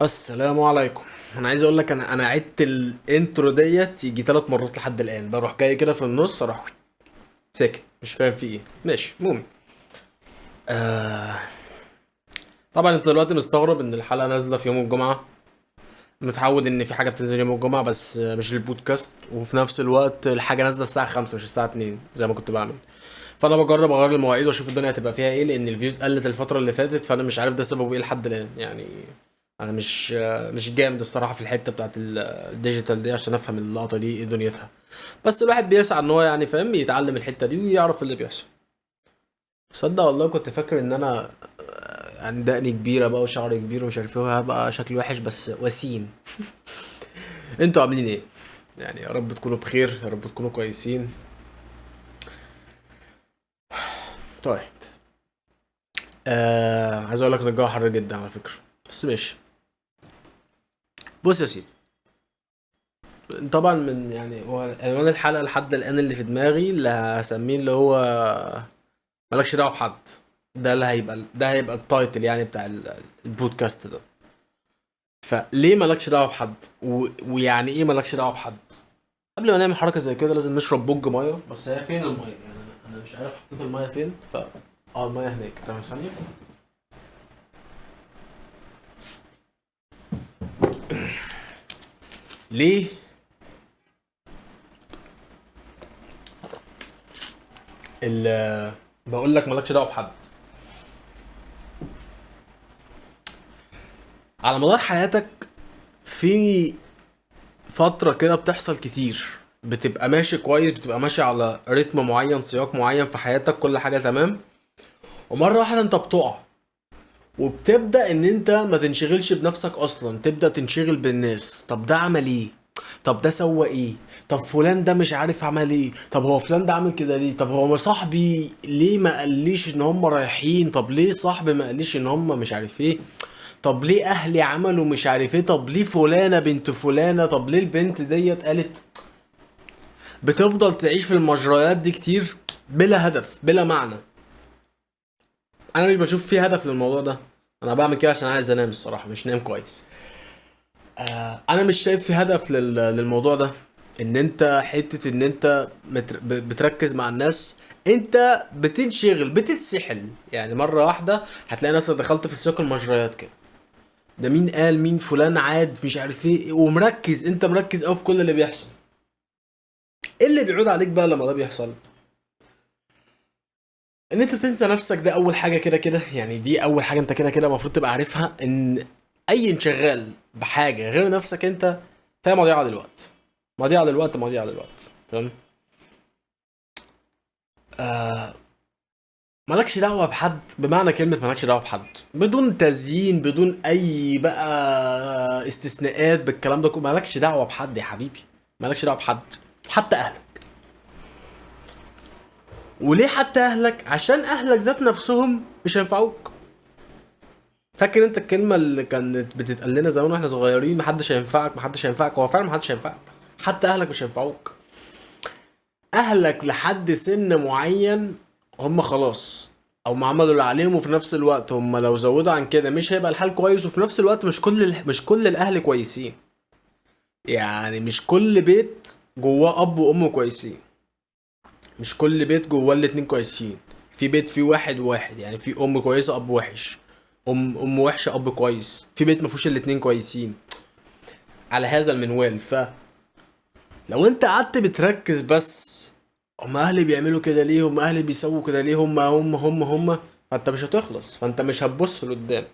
السلام عليكم. انا عايز اقول لك انا عدت الانترو ديت يجي 3 مرات لحد الان، بروح جاي كده في النص اروح ساكت مش فاهم في ايه. ماشي، المهم. آه طبعا انت دلوقتي مستغرب ان الحلقه نازله في يوم الجمعه. متعود ان في حاجه بتنزل يوم الجمعه بس مش البودكاست، وفي نفس الوقت الحاجه نازله الساعه 5 مش الساعه 2 زي ما كنت بعمل. فانا بجرب اغير المواعيد واشوف الدنيا هتبقى فيها ايه، لان الفيوز قلت الفتره اللي فاتت، فانا مش عارف ده سببه ايه لحد الان يعني. انا مش جامد الصراحه في الحته بتاعت الديجيتال دي عشان افهم اللقطه دي ايه دنيتها. بس الواحد بيسعى ان هو يعني فاهم يتعلم الحته دي ويعرف اللي بيحصل. تصدق والله كنت فاكر ان انا يعني دقني كبيره بقى وشعري كبير ومش عارف ايه، وهبقى شكلي وحش بس وسيم. انتوا عاملين ايه؟ يعني يا رب تكونوا بخير، يا رب تكونوا كويسين. طيب. عايز اقول لك ان الجو حر جدا على فكره، بس ماشي. بص يا سيدي، طبعا من يعني هو عنوان الحلقه لحد الان اللي في دماغي اللي هسميه اللي هو مالكش دعوه بحد. ده هيبقى التايتل يعني بتاع البودكاست ده. فليه مالكش دعوه بحد ويعني ايه مالكش دعوه بحد؟ قبل ما نعمل حركه زي كده لازم نشرب بوج ميه. بس هي فين الميه؟ يعني انا مش عارف حطيت الميه فين. الميه هناك. تمام، ثانيه. ليه بقول لك مالكش دعوه بحد؟ على مدار حياتك في فترة كده بتحصل كتير، بتبقى ماشي كويس، بتبقى ماشي على رتم معين، سياق معين في حياتك، كل حاجة تمام. ومرة واحدة انت بتقع، وبتبدأ ان انت ما تنشغلش بنفسك اصلا، تبدأ تنشغل بالناس. طب ده عمل ايه؟ طب ده سوى ايه؟ طب فلان ده مش عارف عمل ايه؟ طب هو فلان ده عامل كده ليه؟ طب هو صاحبي ليه ما قاليش ان هم رايحين؟ طب ليه صاحبي ما قاليش ان هم مش عارف ايه؟ طب ليه اهلي عملوا مش عارف ايه؟ طب ليه فلانة بنت فلانة؟ طب ليه البنت ديت قالت؟ بتفضل تعيش في المجريات دي كتير بلا هدف، بلا معنى. انا مش بشوف فيه هدف للموضوع ده. انا بعمل كده عشان عايز انام الصراحه، مش نايم كويس. انا مش شايف فيه هدف للموضوع ده. ان انت حته ان انت بتركز مع الناس، انت بتنشغل بتتسحل يعني مره واحده. هتلاقي نفسك دخلت في سياق المجريات كده. ده مين قال؟ مين فلان عاد مش عارف ايه، ومركز، انت مركز قوي في كل اللي بيحصل. ايه اللي بيعود عليك بقى لما ده بيحصل؟ ان انت تنسى نفسك. ده اول حاجه كده كده يعني، دي اول حاجه انت كده كده المفروض تبقى عارفها، ان اي انشغال بحاجه غير نفسك انت فهي مضيعه للوقت. مضيعه للوقت، مضيعه للوقت، تمام. آه مالكش دعوه بحد بمعنى كلمه مالكش دعوه بحد، بدون تزيين، بدون اي بقى استثناءات بالكلام ده كله. مالكش دعوه بحد يا حبيبي، مالكش دعوه بحد، حتى اهلك. وليه حتى اهلك؟ عشان اهلك ذات نفسهم مش هينفعوك. فاكر انت الكلمه اللي كانت بتتقال لنا زمان واحنا صغيرين؟ محدش هينفعك، محدش هينفعك. هو فعلا محدش هينفعك، حتى اهلك مش هينفعوك. اهلك لحد سن معين هم خلاص، او ما عملوا اللي عليهم، وفي نفس الوقت هم لو زودوا عن كده مش هيبقى الحال كويس. وفي نفس الوقت مش كل الاهل كويسين. يعني مش كل بيت جواه اب وام كويسين. مش كل بيت جواه الاتنين كويسين. في بيت فيه واحد واحد، يعني في ام كويسه اب وحش، ام وحشه اب كويس. في بيت ما فيهوش الاتنين كويسين على هذا المنوال. لو انت قعدت بتركز بس هم اهلي بيعملوا كده ليه، هم اهلي بيسووا كده ليه، هم، فانت مش هتخلص، فانت مش هتبص لقدام.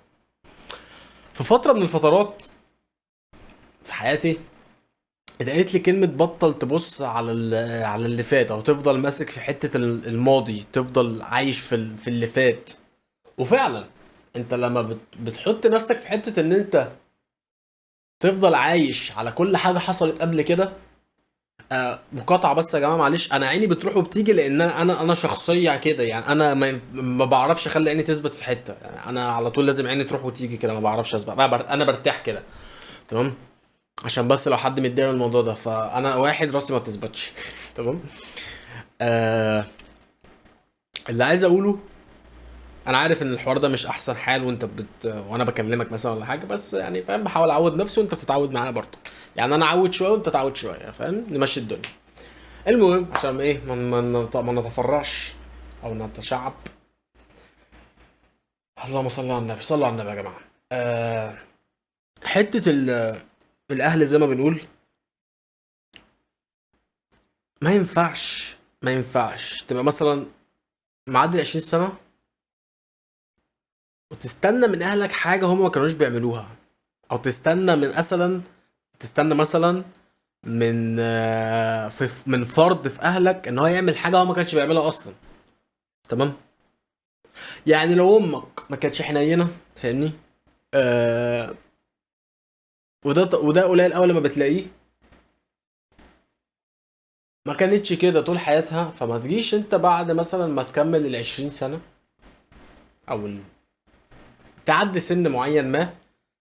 في فتره من الفترات في حياتي اتقالت لي كلمه بطل تبص على اللي فات، او تفضل ماسك في حته الماضي، تفضل عايش في اللي فات. وفعلا انت لما بتحط نفسك في حته ان انت تفضل عايش على كل حاجه حصلت قبل كده. مقاطعة بس يا جماعة معلش، أنا عيني بتروح وبتيجي لأن أنا شخصية كده يعني. أنا ما بعرفش أخلي عيني تثبت في حتة يعني. أنا على طول لازم عيني تروح وتيجي كده، ما بعرفش أثبت. أنا برتاح كده، تمام. عشان بس لو حد متضايق من الموضوع ده، فأنا واحد راسي ما بتثبتش. تمام. آه اللي عايز أقوله انا عارف ان الحوار ده مش احسن حال وانا بكلمك مثلا ولا حاجه، بس يعني فاهم بحاول اعود نفسي وانت بتتعود معانا برضه. يعني انا اعود شويه وانت تعود شويه، فاهم، نمشي الدنيا. المهم عشان ايه ما نتفرعش او نتشعب. اللهم صل على النبي، صلوا على النبي يا جماعه. أه حته الاهل زي ما بنقول، ما ينفعش تبقى مثلا معدي 20 سنه وتستنى من اهلك حاجه هم ما كانوش بيعملوها، او تستنى مثلا من فرد في اهلك ان هو يعمل حاجه هو ما كانش بيعملها اصلا. تمام. يعني لو امك ما كانتش حنينه، فاهمني، آه وده قليل قوي لما بتلاقيه، ما كانتش كده طول حياتها، فما تجيش انت بعد مثلا ما تكمل ال20 سنه او تعدي سن معين ما،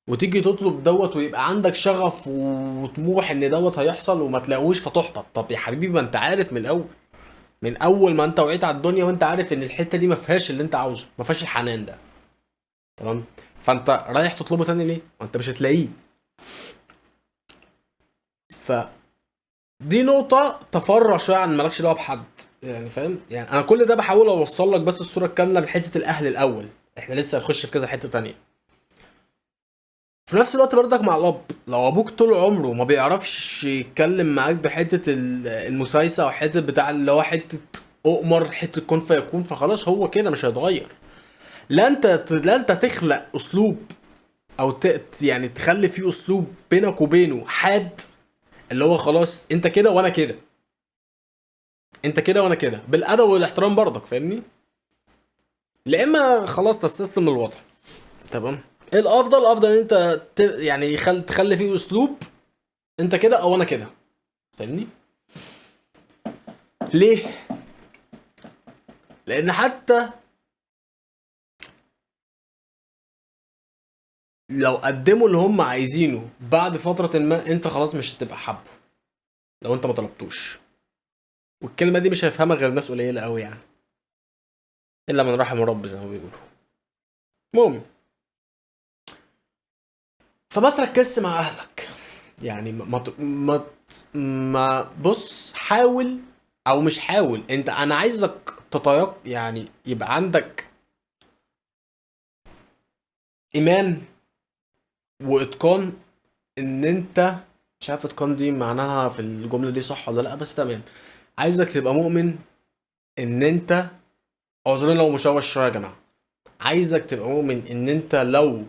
وتيجي تطلب دوت ويبقى عندك شغف وطموح ان دوت هيحصل وما تلاقوش فتحبط. طب يا حبيبي ما انت عارف من الاول، من اول ما انت وعيت على الدنيا وانت عارف ان الحته دي ما فيهاش اللي انت عاوزه، ما فيهاش الحنان ده. تمام. فانت رايح تطلبه تاني ليه؟ ما انت مش هتلاقيه. فدي نقطه تفرع شويه عن مالكش دعوه بحد، يعني فاهم. يعني انا كل ده بحاول اوصل لك بس الصوره الكامله من حته الاهل الاول، احنا لسه هنخش في كذا حته تانية. في نفس الوقت برضك مع الاب، لو ابوك طول عمره ما بيعرفش يتكلم معاك بحته المسايسه او حته بتاع اللي هو حته اؤمر، حته كن فيكون، فخلاص هو كده مش هيتغير. لا انت تخلق اسلوب او يعني تخلي فيه اسلوب بينك وبينه حاد، اللي هو خلاص انت كده وانا كده، انت كده وانا كده، بالادب والاحترام برضك، فاهمني. لا اما خلاص تستسلم للوضع. تمام. الافضل ان انت يعني تخلي فيه اسلوب انت كده او انا كده، فاهمني. ليه؟ لان حتى لو قدموا اللي هم عايزينه بعد فترة ما، انت خلاص مش هتبقى حابه لو انت ما طلبتوش. والكلمة دي مش هيفهمها غير ناس قليلة قوي يعني، الا من رحم ربي زي ما بيقولوا. المهم، فما تركزش مع اهلك. يعني ما بص، حاول او مش حاول، انا عايزك يعني يبقى عندك ايمان واتقان ان انت، مش عارف اتقان دي معناها في الجملة دي صح ولا لا، بس تمام. عايزك تبقى مؤمن ان انت، اعذروني لو مشوش شويه يا جماعه، عايزك تبقى مؤمن ان انت لو،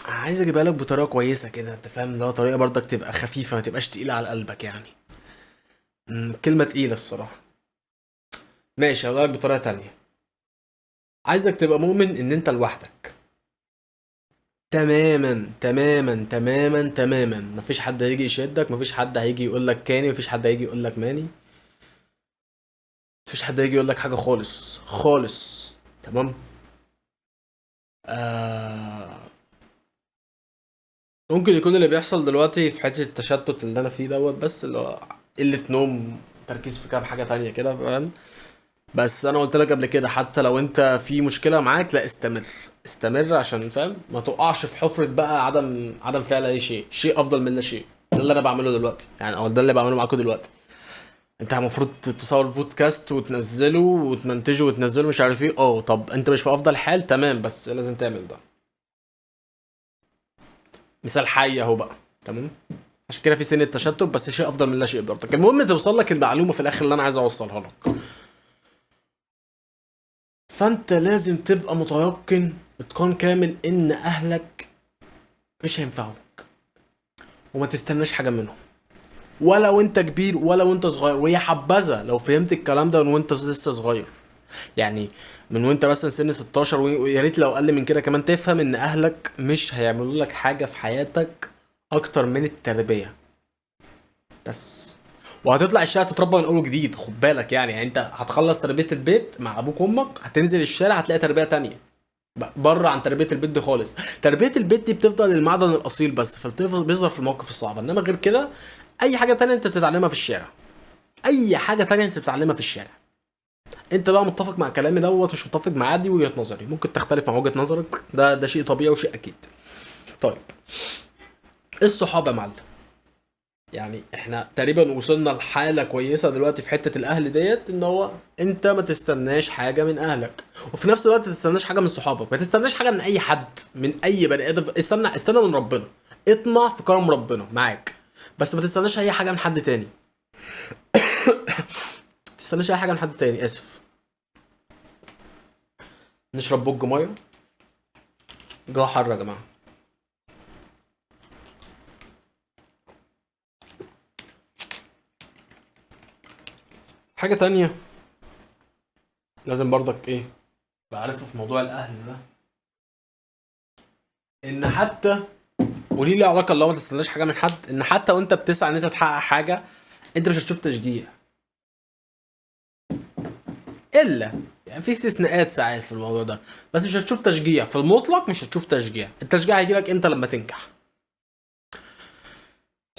عايز اجيبها لك بطريقه كويسه كده، انت فاهم، اللي هو طريقه برضك تبقى خفيفه، ما تبقاش تقيله على قلبك يعني. كلمه تقيله الصراحه. ماشي، هقولها لك بطريقه تانية. عايزك تبقى مؤمن ان انت لوحدك، تماما تماما تماما تماما. مفيش حد هيجي يشدك، مفيش حد هيجي يقول لك كاني، مفيش حد هيجي يقول لك ماني، مفيش حد هيجي يقول لك حاجه خالص خالص. تمام. آه ممكن يكون اللي بيحصل دلوقتي في حته التشتت اللي انا فيه دوت، بس اللي هو قله نوم، تركيز في كام حاجه تانية كده، فاهم. بس انا قلت لك قبل كده، حتى لو انت في مشكله معاك، لا استمر، استمر عشان فاهم ما تقعش في حفره بقى عدم فعل اي شيء افضل من لا شيء. ده اللي انا بعمله دلوقتي يعني، او ده اللي بعمله معاكم دلوقتي. انت المفروض تصور بودكاست وتنزله وتمنتجه وتنزله، مش عارف ايه. طب انت مش في افضل حال، تمام، بس لازم تعمل ده. مثال حي اهو بقى. تمام. عشان كده في سن التشتت، بس شيء افضل من لا شيء برضك. المهم توصل لك المعلومه في الاخر اللي انا عايز اوصلها لك. فانت لازم تبقى متيقن اتقان كامل ان اهلك مش هينفعوك، وما تستناش حاجه منهم، ولا وانت كبير ولا وانت صغير. وهي حبذا لو فهمت الكلام ده من وانت لسه صغير، يعني من وانت مثلا سن 16، ويا ريت لو اقل من كده كمان، تفهم ان اهلك مش هيعملوا لك حاجه في حياتك اكتر من التربيه بس. وهتطلع الشارع تتربى من اول وجديد، خد بالك يعني انت هتخلص تربيه البيت مع ابوك وامك، هتنزل الشارع هتلاقي تربيه تانية بره عن تربيه البيت دي خالص. تربيه البيت دي بتفضل المعدن الاصيل بس، فبيظهر في المواقف الصعبه، انما غير كده اي حاجه تانية انت بتتعلمها في الشارع. اي حاجه تانية انت بتتعلمها في الشارع. انت بقى متفق مع كلامي دوت مش متفق معاه، دي وجهه نظري، ممكن تختلف مع وجهه نظرك، ده شيء طبيعي وشيء اكيد. طيب الصحابه يا معلم، يعني احنا تقريبا وصلنا لحاله كويسه دلوقتي في حته الاهل ديت، ان هو انت ما تستناش حاجه من اهلك، وفي نفس الوقت ما تستناش حاجه من صحابك، ما تستناش حاجه من اي حد، من اي بني ادم. استنى من ربنا، اطمع في كرم ربنا معاك، بس ما تستناش اي حاجه من حد تاني. ما تستناش اي حاجه من حد تاني، اسف. نشرب بوج ميه، الجو حر يا جماعه. حاجه تانية لازم برضك ايه بعرفه في موضوع الاهل ده، ان حتى وليه ليه علاقه اللي هو ما تستناش حاجه من حد، ان حتى وانت بتسعى ان انت تحقق حاجه انت مش هتشوف تشجيع، الا يعني في استثناءات ساعات في الموضوع ده، بس مش هتشوف تشجيع في المطلق، مش هتشوف تشجيع. التشجيع هيجيلك امتى؟ لما تنجح.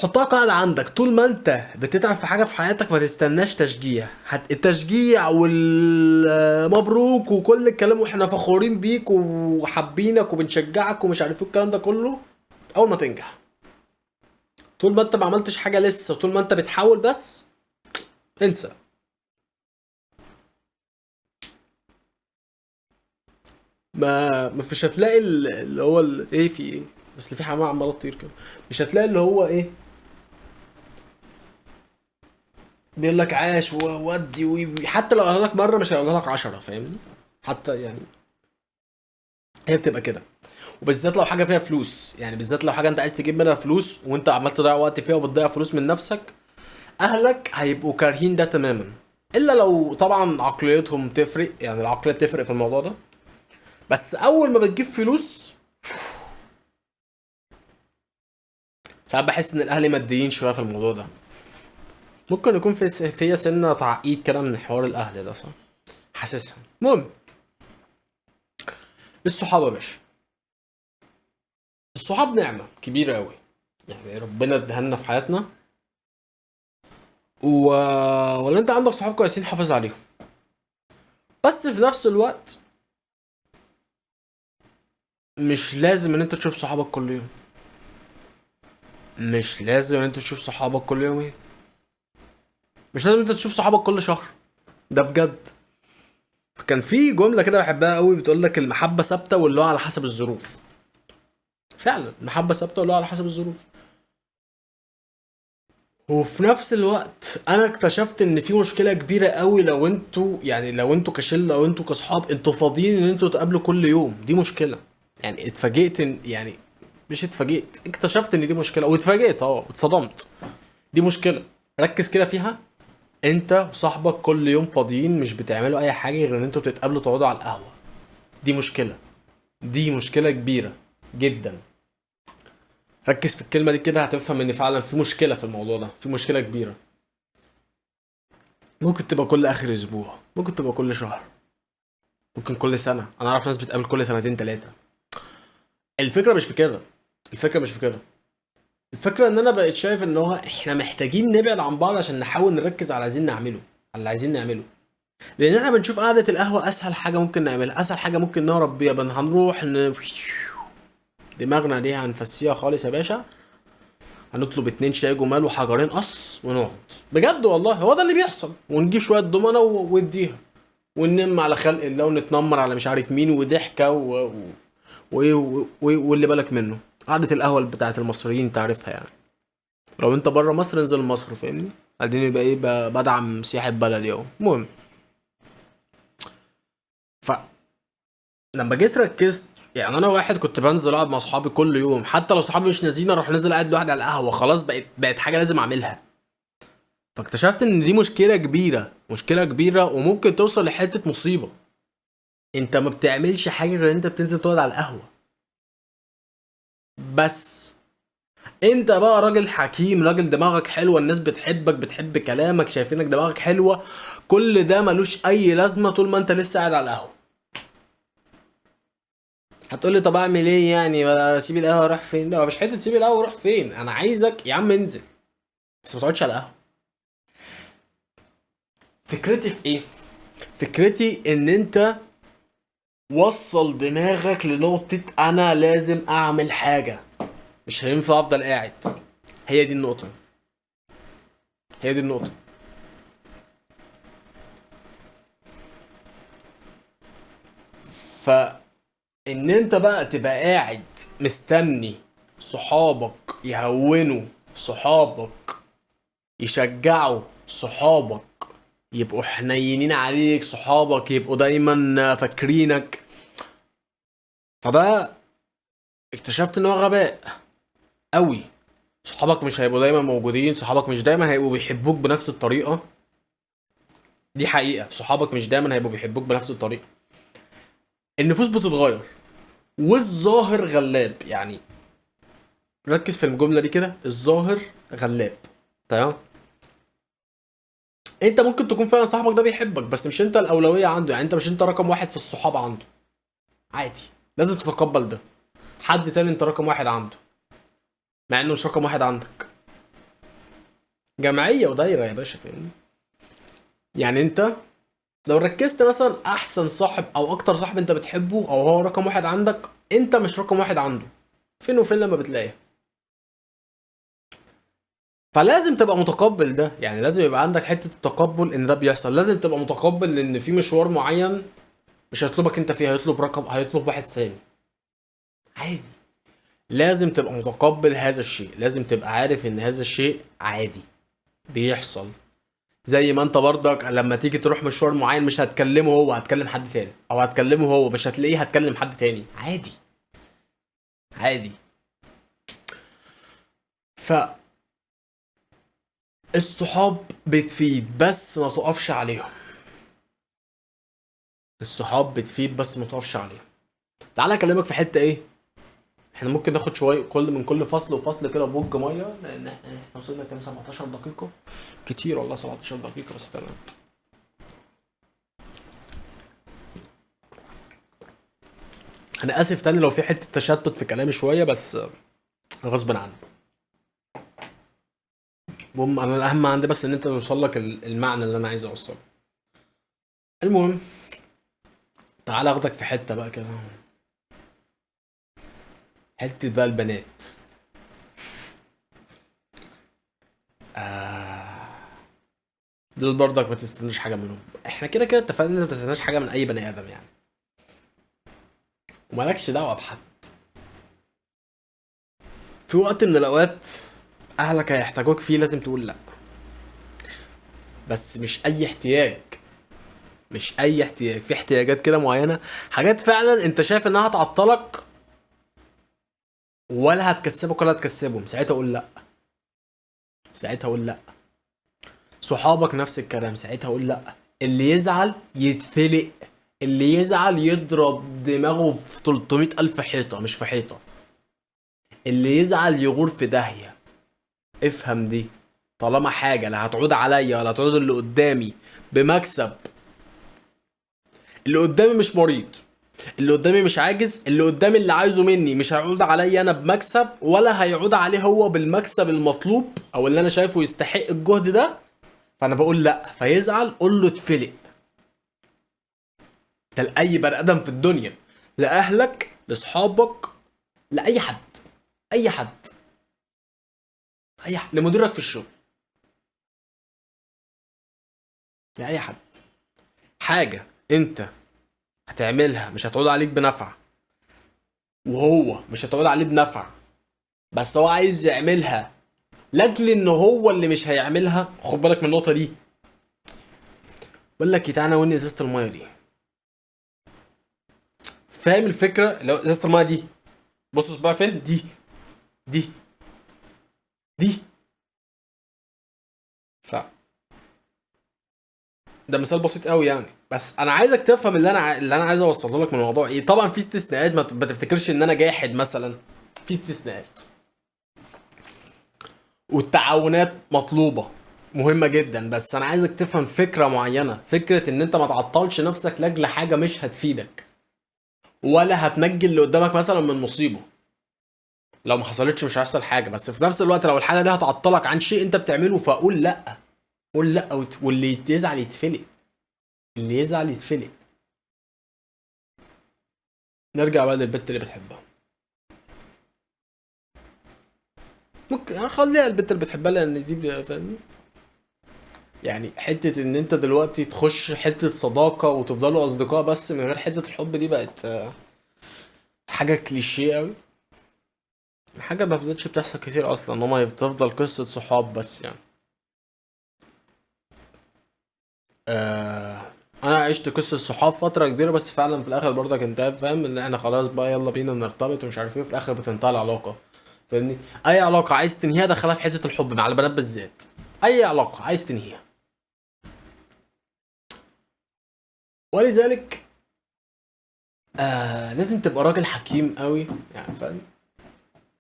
حطها قاعدة عندك، طول ما انت بتتعب في حاجة في حياتك ما تستناش تشجيع. التشجيع والمبروك وكل الكلام واحنا فخورين بيك وحابينك وبنشجعك ومش عارف ايه الكلام ده كله اول ما تنجح. طول ما انت ما عملتش حاجة لسه، طول ما انت بتحاول بس، انسى. ما فيش هتلاقي اللي هو ايه في ايه، بس في حمام عماله تطير كده. مش هتلاقي اللي هو ايه بيقول لك عاش وودي حتى لو قالها لك مره مش هيقولها لك 10، فاهمني؟ حتى يعني هي بتبقى كده. وبالذات لو حاجه فيها فلوس، يعني بالذات لو حاجه انت عايز تجيب منها فلوس وانت عمال تضيع وقت فيها وبتضيع فلوس من نفسك، اهلك هيبقوا كارهين ده تماما. الا لو طبعا عقليتهم تفرق، يعني العقليه بتفرق في الموضوع ده. بس اول ما بتجيب فلوس ساعات بحس ان الاهل ماديين شويه في الموضوع ده. ممكن يكون فيا سنه تعقيد كده من حوار الاهل ده، صح؟ حاسسها. المهم، الصحابه يا باشا، الصحاب نعمه كبيره قوي، يعني ربنا اداها لنا في حياتنا و... ولا انت عندك صحاب كويسين حافظ عليهم. بس في نفس الوقت مش لازم ان انت تشوف صحابك كل يوم، مش لازم ان انت تشوف صحابك كل يومين، مش لازم انت تشوف صحابك كل شهر. ده بجد. كان في جمله كده بحبها قوي بتقول لك المحبه ثابته واللي هو على حسب الظروف. فعلا المحبه ثابته واللي هو على حسب الظروف. وفي نفس الوقت انا اكتشفت ان في مشكله كبيره قوي لو انتوا، يعني لو انتوا كشله او انتوا كصحاب انتوا فاضيين ان انتوا تقابلوا كل يوم، دي مشكله. يعني اتفاجئت يعني مش اتفاجئت، اكتشفت ان دي مشكله، واتفاجئت واتصدمت. دي مشكله، ركز كده فيها. انت وصاحبك كل يوم فاضيين مش بتعملوا اي حاجه غير ان انتوا بتتقابلوا تقعدوا على القهوه. دي مشكله، دي مشكله كبيره جدا. ركز في الكلمه دي كده هتفهم ان فعلا في مشكله في الموضوع ده، في مشكله كبيره. ممكن تبقى كل اخر اسبوع، ممكن تبقى كل شهر، ممكن كل سنه. انا اعرف ناس بتقابل كل سنتين ثلاثه. الفكره مش في كده، الفكره مش في كده. الفكره ان انا بقيت شايف ان هو احنا محتاجين نبعد عن بعض عشان نحاول نركز على عايزين نعمله، على اللي عايزين نعمله. لان احنا بنشوف قعده القهوه اسهل حاجه ممكن نعملها، اسهل حاجه ممكن نهرب بيها. هنروح دماغنا دي هنفسيها خالص يا باشا، هنطلب 2 شاي جمال وحجرين قص ونقعد. بجد والله هو ده اللي بيحصل. ونجيب شويه دومنه واديها، وننم على خلق الله ونتنمر على مش عارف مين وضحكه واللي بالك منه. قعده القهوه بتاعت المصريين تعرفها يعني. لو انت بره مصر انزل مصر، فاهمني؟ بعدين يبقى ايه بدعم سياحه بلدي اهو. المهم، فلما جيت ركزت، يعني انا واحد كنت بنزل اقعد مع اصحابي كل يوم، حتى لو صحابي مش نازلين اروح نازل قاعد لوحدي على القهوه، خلاص بقت حاجه لازم اعملها. فاكتشفت ان دي مشكله كبيره، مشكله كبيره وممكن توصل لحته مصيبه. انت ما بتعملش حاجه غير انت بتنزل تقعد على القهوه بس. انت بقى راجل حكيم، راجل دماغك حلوه، الناس بتحبك، بتحب كلامك، شايفينك دماغك حلوه. كل ده ملوش اي لازمه طول ما انت لسه قاعد على القهوه. هتقولي طب اعمل ايه يعني؟ اسيب القهوه اروح فين؟ لا مش حته تسيب القهوه وروح فين، انا عايزك يا عم انزل، بس ما تقعدش على القهوه. فكرتي في ايه؟ فكرتي ان انت وصل دماغك لنقطة انا لازم اعمل حاجة، مش هينفع افضل قاعد. هي دي النقطة، هي دي النقطة. فان انت بقى تبقى قاعد مستني صحابك يهونوا، صحابك يشجعوا، صحابك يبقوا حنينين عليك، صحابك يبقوا دايما فاكرينك، فده اكتشفت ان هو غباء قوي. صحابك مش هيبقوا دايما موجودين، صحابك مش دايما هيبقوا بيحبوك بنفس الطريقة. دي حقيقة، صحابك مش دايما هيبقوا بيحبوك بنفس الطريقة. النفوس بتتغير والظاهر غلاب، يعني ركز في الجملة دي كده، الظاهر غلاب. تمام. انت ممكن تكون فعلا صاحبك ده بيحبك بس مش انت الأولوية عنده، يعني انت مش انت رقم واحد في الصحاب عنده. عادي، لازم تتقبل ده. حد تاني انت رقم واحد عنده مع انه مش رقم واحد عندك. جمعية ودايرة يا باشا، فاهمني؟ يعني انت لو ركزت مثلا احسن صاحب او اكتر صاحب انت بتحبه او هو رقم واحد عندك، انت مش رقم واحد عنده. فين وفين لما بتلاقيه. فلازم تبقى متقبل ده، يعني لازم يبقى عندك حتة التقبل ان ده بيحصل. لازم تبقى متقبل ان في مشوار معين مش هيطلبك انت فيه، هيطلب واحد ثاني. عادي. لازم تبقى متقبل هذا الشيء، لازم تبقى عارف ان هذا الشيء عادي بيحصل. زي ما انت برضك لما تيجي تروح مشوار معين مش هتكلمه هو، هتكلم حد تاني، او هتكلمه هو مش هتلاقيه هتكلم حد تاني. عادي، عادي. فالصحاب بتفيد بس ما تقفش عليهم. الصحاب بتفيد بس ما تقفش عليهم. تعالى اكلمك في حته ايه. احنا ممكن ناخد شويه من كل فصل وفصل كده بوج ميه، لان احنا وصلنا كام، 17 دقيقه. كتير والله 17 دقيقه، بس تمام. انا اسف تاني لو في حته تشتت في كلامي شويه، بس غصب عني. المهم انا الاهم عندي بس ان انت توصل لك المعنى اللي انا عايز اوصله. المهم تعالى اخدك في حته بقى كده، حته بقى البنات. آه... دول برضك ما تستناش حاجه منهم. احنا كده كده اتفقنا ان انت ما تستناش حاجه من اي بني ادم يعني، ومالكش دعوه بحد. في وقت من الاوقات اهلك هيحتاجوك فيه لازم تقول لا، بس مش اي احتياج. مش اي احتياج، في احتياجات كده معينه، حاجات فعلا انت شايف انها هتعطلك ولا هتكسبك ولا هتكسبهم، ساعتها قول لا. ساعتها قول لا. صحابك نفس الكلام، ساعتها قول لا. اللي يزعل يتفلق، اللي يزعل يضرب دماغه في 300 ألف حيطة مش في حيطة. اللي يزعل يغور في داهية. افهم دي. طالما حاجة لا هتعود عليا ولا هتعود اللي قدامي بمكسب. اللي قدامي مش مريض، اللي قدامي مش عاجز، اللي قدامي اللي عايزه مني مش هيعود عليا انا بمكسب ولا هيعود عليه هو بالمكسب المطلوب او اللي انا شايفه يستحق الجهد ده. فانا بقول لا، فيزعل قول له اتفلق. ده لاي بني ادم في الدنيا، لاهلك، لاصحابك، لاي حد. اي حد، اي حد، لمديرك في الشغل، لاي حد. حاجه انت هتعملها مش هتعود عليك بنفع، وهو مش هتعود عليه بنفع، بس هو عايز يعملها لاجل ان هو اللي مش هيعملها. خد بالك من النقطه دي. بقول لك إيه، تعالى وني ازازه الميه دي. فاهم الفكره؟ لو ازازه الميه دي، بص بقى فين دي دي. ف ده مثال بسيط قوي يعني، بس انا عايزك تفهم اللي انا عايز اوصله لك من الموضوع ايه. طبعا في استثناءات، ما تفتكرش ان انا جاحد مثلا. في استثناءات، والتعاونات مطلوبه، مهمه جدا، بس انا عايزك تفهم فكره معينه، فكره ان انت ما تعطلش نفسك لاجل حاجه مش هتفيدك ولا هتنجي اللي قدامك مثلا من مصيبه. لو ما حصلتش مش هيحصل حاجه، بس في نفس الوقت لو الحاجه دي هتعطلك عن شيء انت بتعمله فقول لا. قول لا واللي يزعل يتفلق. اللي يزعل يتفلق. نرجع بقى للبت اللي بتحبها. ممكن اخليها البت اللي بتحبها لان دي فاهمني. يعني حتة ان انت دلوقتي تخش حتة صداقة وتفضلوا اصدقاء بس من غير حتة الحب دي بقت حاجة كليشيه اوي. حاجة ما بقتش بتحصل كتير اصلا، هما تفضل قصة صحاب بس يعني. آه انا عشت قصة صحاب فترة كبيرة بس فعلا في الاخر برضك انت فاهم ان احنا خلاص بقى يلا بينا نرتبط ومش عارف ايه، وفي الاخر بتنتهي العلاقة. فاهمني. اي علاقة عايز تنهيها دخلها في حتة الحب مع البنات بالذات. اي علاقة عايز تنهيها. ولذلك لازم تبقى راجل حكيم قوي يعني فاهم.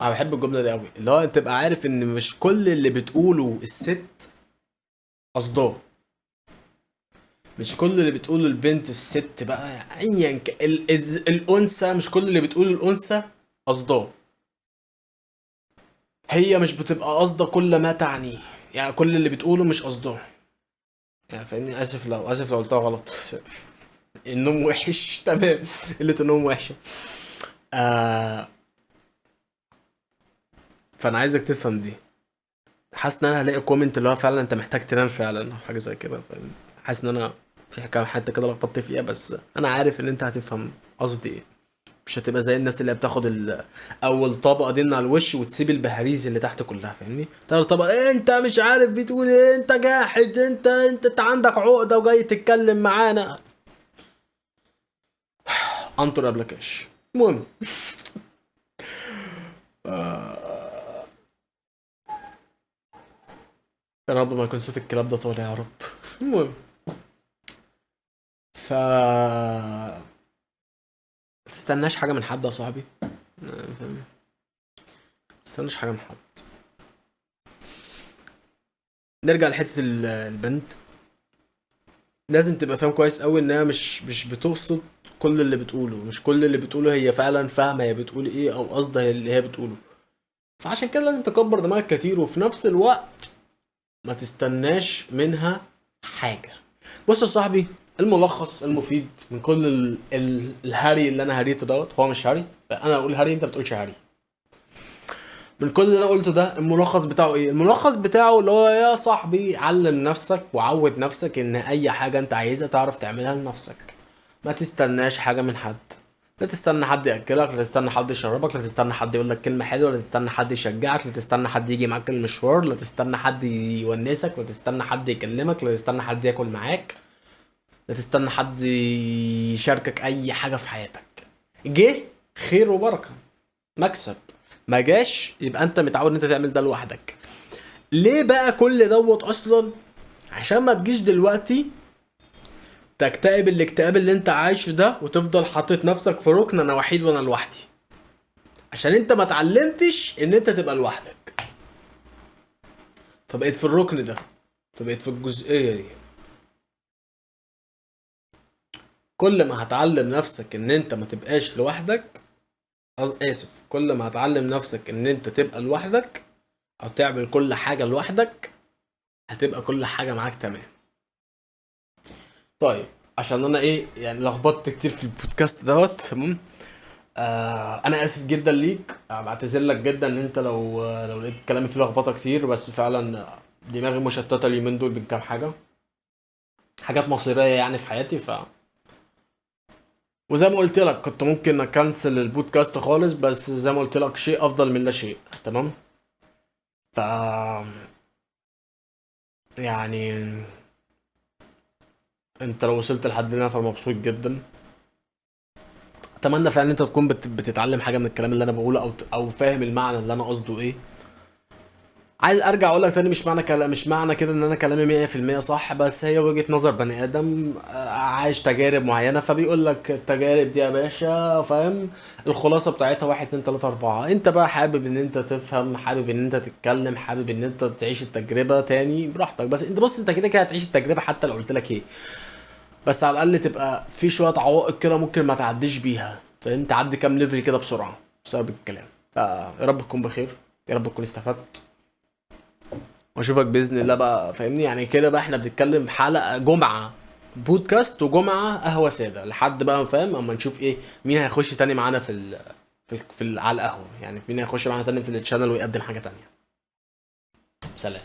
انا بحب الجمله دي قوي، اللي هو تبقى عارف ان مش كل اللي بتقوله الست قصداه. مش كل اللي بتقوله البنت الست بقى يعني الانثى، مش كل اللي بتقوله الانثى قصداه. هي مش بتبقى قصده كل ما تعنيه. يعني كل اللي بتقوله مش قصداه. يعني فاهمني، اسف لو قلتها غلط. النوم وحش. تمام. قله النوم وحشه. آه فانا عايزك تفهم دي. حاسس ان انا هلاقي كومنت اللي هو فعلا انت محتاج تنام فعلا او حاجه زي كده فاهم. حاسس ان انا في حكايه حتى كده لخبطت فيها، بس انا عارف ان انت هتفهم قصدي ايه. مش هتبقى زي الناس اللي بتاخد اول طبقه دي من على الوش وتسيب البهاريز اللي تحت كلها فاهمني. تاني طبقه إيه انت مش عارف بتقول ايه، انت جاحد، انت عندك عقده وجاي تتكلم معانا. انطر قبل كاش. المهم. آه، يا رب ما يكون صوت الكلاب ده طالع يا رب. المهم. ف تستناش حاجة من حد يا صاحبي. فاهم؟ تستناش حاجة من حد. نرجع لحتة البنت. لازم تبقى فاهم كويس قوي انها مش بتقصد كل اللي بتقوله. مش كل اللي بتقوله هي فعلا فاهمة هي بتقول ايه او قصدها اللي هي بتقوله. فعشان كده لازم تكبر دماغك كتير وفي نفس الوقت ما تستناش منها حاجة. بص يا صاحبي، الملخص المفيد من كل الهري اللي انا هريته دوت، هو مش هري، انا اقول هري انت بتقولش هري. من كل اللي انا قلته ده الملخص بتاعه ايه؟ الملخص بتاعه اللي هو يا صاحبي علم نفسك وعود نفسك ان اي حاجة انت عايزها تعرف تعملها لنفسك. ما تستناش حاجة من حد. لا تستنى حد ياكلك، لا تستنى حد يشربك، لا تستنى حد يقول لك كلمه حلوه، لا تستنى حد يشجعك، لا تستنى حد يجي معاك المشوار، لا تستنى حد يونسك، لا تستنى حد يكلمك، لا تستنى حد ياكل معاك، لا تستنى حد يشاركك اي حاجه في حياتك. جه خير وبركه، مكسب. ما جاش يبقى انت متعود ان انت تعمل ده لوحدك. ليه بقى كل دوت اصلا؟ عشان ما تجيش دلوقتي تكتئب الاكتئاب اللي انت عايشه ده وتفضل حاطط نفسك في ركن انا وحيد وانا لوحدي. عشان انت ما اتعلمتش ان انت تبقى لوحدك، فبقيت في الركن ده، فبقيت في الجزئية دي. كل ما هتعلم نفسك ان انت ما تبقاش لوحدك، اسف، كل ما هتعلم نفسك ان انت تبقى لوحدك او تعمل كل حاجة لوحدك، هتبقى كل حاجة معاك تمام. طيب، عشان انا ايه يعني لخبطت كتير في البودكاست دوت تمام. انا اسف جدا ليك، بعتذر لك جدا ان انت لو لقيت كلامي فيه لخبطه كتير، بس فعلا دماغي مشتته اليومين دول بين كام حاجات مصيريه يعني في حياتي. وزي ما قلت لك كنت ممكن اكنسل البودكاست خالص، بس زي ما قلت لك شيء افضل من لا شيء. تمام. ف يعني انت لو وصلت لحد هنا فمبسوط جدا. اتمنى فعلا انت تكون بتتعلم حاجه من الكلام اللي انا بقوله او فاهم المعنى اللي انا قصده ايه. عايز ارجع اقول لك تاني، مش معنى كده ان انا كلامي 100% صح، بس هي وجهة نظر بني ادم عايش تجارب معينة، فبيقول لك التجارب دي يا باشا فاهم. الخلاصة بتاعتها واحد اتنين تلاتة اربعة. انت بقى حابب ان انت تفهم، حابب ان انت تتكلم، حابب ان انت تعيش التجربة تاني براحتك. بس انت بص، انت كده كده هتعيش التجربة حتى لو قلت لك ايه. بس على الاقل تبقى في شوية عوائق كده ممكن ما تعديش بيها فاهم. تعدي كام ليفل كده بسرعة بسبب الكلام. يا رب تكون بخير، يا رب تكون استفدت. واشوفك باذن الله بقى، فاهمني؟ يعني كده بقى احنا بنتكلم حلقه جمعه بودكاست وجمعه قهوه ساده، لحد بقى فاهم اما نشوف ايه مين هيخش تاني معانا على القهوه، يعني مين هيخش معانا تاني في الشانل ويقدم حاجه تانية. سلام.